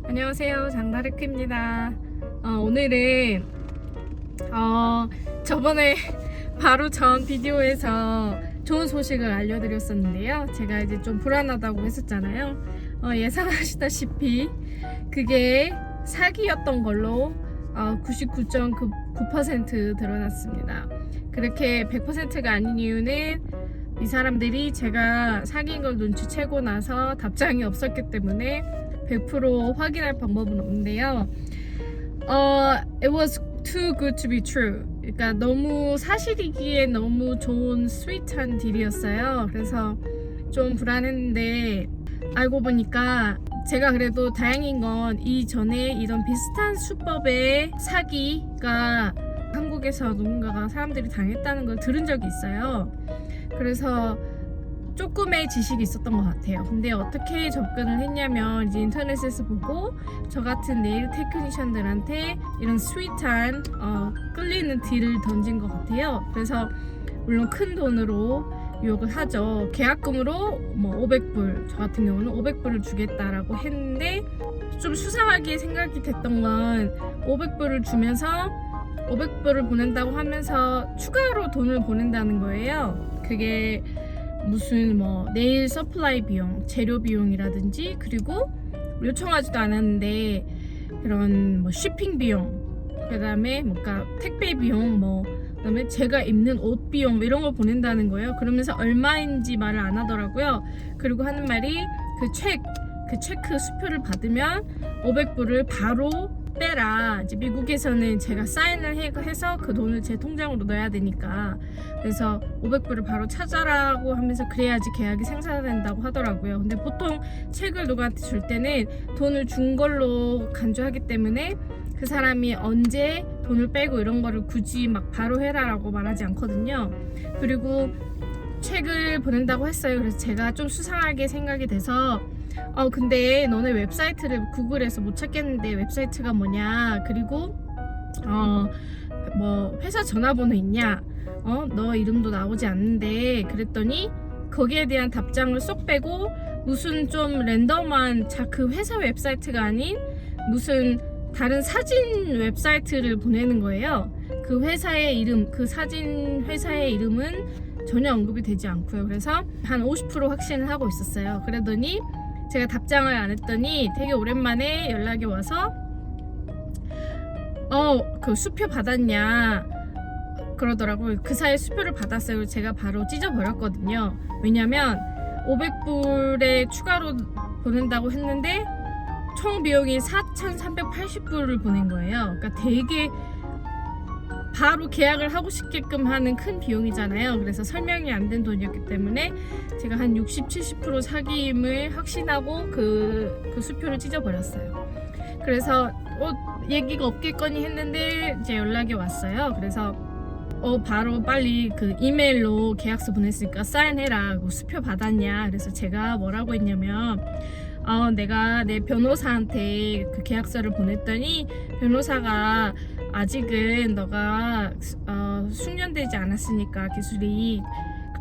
안녕하세요, 장다르크입니다. 오늘은 저번에 바로 전 비디오에서 좋은 소식을 알려드렸었는데요. 제가 이제 좀 불안하다고 했었잖아요. 예상하시다시피 그게 사기였던 걸로 99.9% 드러났습니다. 그렇게 100%가 아닌 이유는 이 사람들이 제가 사기인 걸 눈치채고 나서 답장이 없었기 때문에 100% 확인할 방법은 없는데요. It was too good to be true. 그러니까 너무 사실이기에 너무 좋은 스윗한 딜이었어요. 그래서 좀 불안했는데 알고 보니까 제가 그래도 다행인 건 이전에 이런 비슷한 수법의 사기가 한국에서 누군가가 사람들이 당했다는 걸 들은 적이 있어요. 그래서 조금의 지식이 있었던 것 같아요. 근데 어떻게 접근을 했냐면 이제 인터넷에서 보고 저 같은 네일 테크니션들한테 이런 스윗한 끌리는 딜을 던진 것 같아요. 그래서 물론 큰 돈으로 유혹을 하죠. 계약금으로 뭐 500불, 저 같은 경우는 500불을 주겠다라고 했는데 좀 수상하게 생각이 됐던 건 500불을 주면서 500불을 보낸다고 하면서 추가로 돈을 보낸다는 거예요. 그게 무슨 뭐 네일 서플라이 비용, 재료 비용이라든지, 그리고 요청하지도 않았는데 그런 뭐 쇼핑 비용, 그다음에 뭔가 택배 비용, 그다음에 제가 입는 옷 비용 이런 걸 보낸다는 거예요. 그러면서 얼마인지 말을 안 하더라고요. 그리고 하는 말이 그 체크 수표를 받으면 500불을 바로 빼라. 이제 미국에서는 제가 사인을 해서 그 돈을 제 통장으로 넣어야 되니까, 그래서 500불을 바로 찾아라고 하면서 그래야지 계약이 생산된다고 하더라고요. 근데 보통 책을 누구한테 줄 때는 돈을 준 걸로 간주하기 때문에 그 사람이 언제 돈을 빼고 이런 거를 굳이 막 바로 해라라고 말하지 않거든요. 그리고 책을 보낸다고 했어요. 그래서 제가 좀 수상하게 생각이 돼서 근데 너네 웹사이트를 구글에서 못 찾겠는데 웹사이트가 뭐냐, 그리고 뭐 회사 전화번호 있냐, 너 이름도 나오지 않는데, 그랬더니 거기에 대한 답장을 쏙 빼고 무슨 좀 랜덤한 그 회사 웹사이트가 아닌 무슨 다른 사진 웹사이트를 보내는 거예요. 그 회사의 이름, 그 사진 회사의 이름은 전혀 언급이 되지 않고요. 그래서 한 50% 확신을 하고 있었어요. 그러더니 제가 답장을 안 했더니 되게 오랜만에 연락이 와서 그 수표 받았냐 그러더라고요. 그 사이에 수표를 받았어요. 제가 바로 찢어버렸거든요. 왜냐면 500불에 추가로 보낸다고 했는데 총 비용이 4,380불을 보낸 거예요. 그러니까 되게 바로 계약을 하고 싶게끔 하는 큰 비용이잖아요. 그래서 설명이 안 된 돈이었기 때문에 제가 한 60-70% 사기임을 확신하고 그 수표를 찢어버렸어요. 그래서 얘기가 없겠거니 했는데 이제 연락이 왔어요. 그래서 바로 빨리 그 이메일로 계약서 보냈으니까 사인해라, 수표 받았냐. 그래서 제가 뭐라고 했냐면 내가 내 변호사한테 그 계약서를 보냈더니 변호사가 아직은 너가 숙련되지 않았으니까 기술이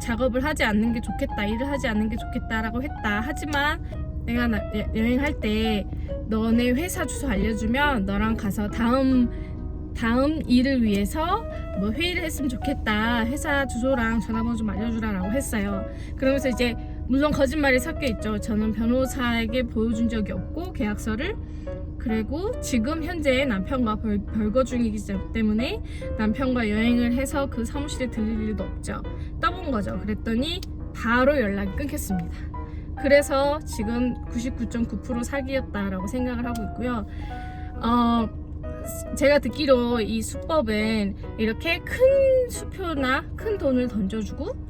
작업을 하지 않는 게 좋겠다, 일을 하지 않는 게 좋겠다라고 했다. 하지만 내가 여행할 때 너네 회사 주소 알려주면 너랑 가서 다음 일을 위해서 뭐 회의를 했으면 좋겠다. 회사 주소랑 전화번호 좀 알려주라라고 했어요. 그러면서 이제 물론 거짓말이 섞여 있죠. 저는 변호사에게 보여준 적이 없고 계약서를, 그리고 지금 현재 남편과 별거 중이기 때문에 남편과 여행을 해서 그 사무실에 들릴 일도 없죠. 떠본 거죠. 그랬더니 바로 연락이 끊겼습니다. 그래서 지금 99.9% 사기였다라고 생각을 하고 있고요. 제가 듣기로 이 수법은 이렇게 큰 수표나 큰 돈을 던져주고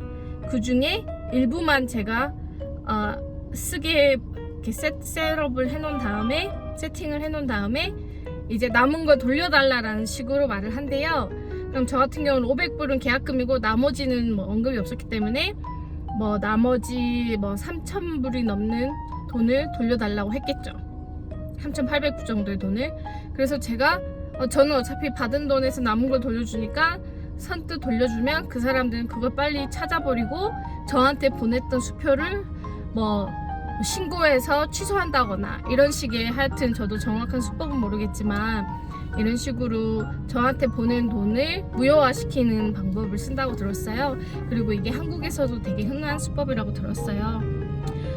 그 중에 일부만 제가 쓰게 이렇게 셋업을 해놓은 다음에, 세팅을 해놓은 다음에 이제 남은 걸 돌려달라라는 식으로 말을 한대요. 그럼 저 같은 경우는 500불은 계약금이고 나머지는 뭐 언급이 없었기 때문에 나머지 3,000불이 넘는 돈을 돌려달라고 했겠죠. 3,800불 정도의 돈을. 그래서 제가 저는 어차피 받은 돈에서 남은 걸 돌려주니까 선뜻 돌려주면 그 사람들은 그걸 빨리 찾아버리고 저한테 보냈던 수표를 신고해서 취소한다거나 이런 식의, 하여튼 저도 정확한 수법은 모르겠지만 이런 식으로 저한테 보낸 돈을 무효화시키는 방법을 쓴다고 들었어요. 그리고 이게 한국에서도 되게 흔한 수법이라고 들었어요.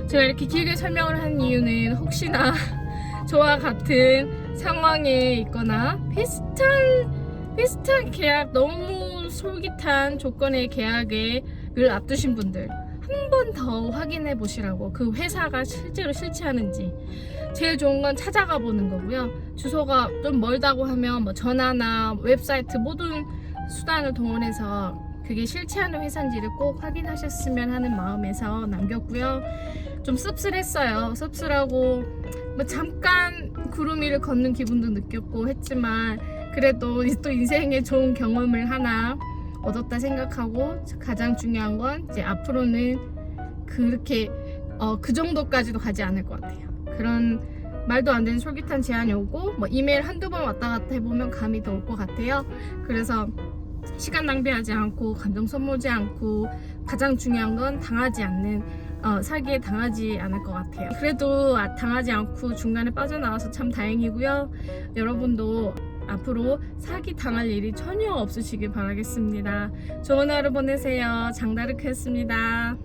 제가 이렇게 길게 설명을 한 이유는 혹시나 저와 같은 상황에 있거나 비슷한 계약, 너무 솔깃한 조건의 계약을 앞두신 분들 한 번 더 확인해 보시라고, 그 회사가 실제로 실체하는지. 제일 좋은 건 찾아가 보는 거고요. 주소가 좀 멀다고 하면 뭐 전화나 웹사이트 모든 수단을 동원해서 그게 실체하는 회사인지를 꼭 확인하셨으면 하는 마음에서 남겼고요. 좀 씁쓸했어요. 씁쓸하고 뭐 잠깐 구름 위를 걷는 기분도 느꼈고 했지만, 그래도 또 인생에 좋은 경험을 하나 얻었다 생각하고, 가장 중요한 건 이제 앞으로는 그렇게 그 정도까지도 가지 않을 것 같아요. 그런 말도 안 되는 솔깃한 제안이 오고 뭐 이메일 한두 번 왔다 갔다 해보면 감이 더 올 것 같아요. 그래서 시간 낭비하지 않고 감정 소모하지 않고, 가장 중요한 건 당하지 않는, 사기에 당하지 않을 것 같아요. 그래도 당하지 않고 중간에 빠져나와서 참 다행이고요. 여러분도 앞으로 사기 당할 일이 전혀 없으시길 바라겠습니다. 좋은 하루 보내세요. 장다르크였습니다.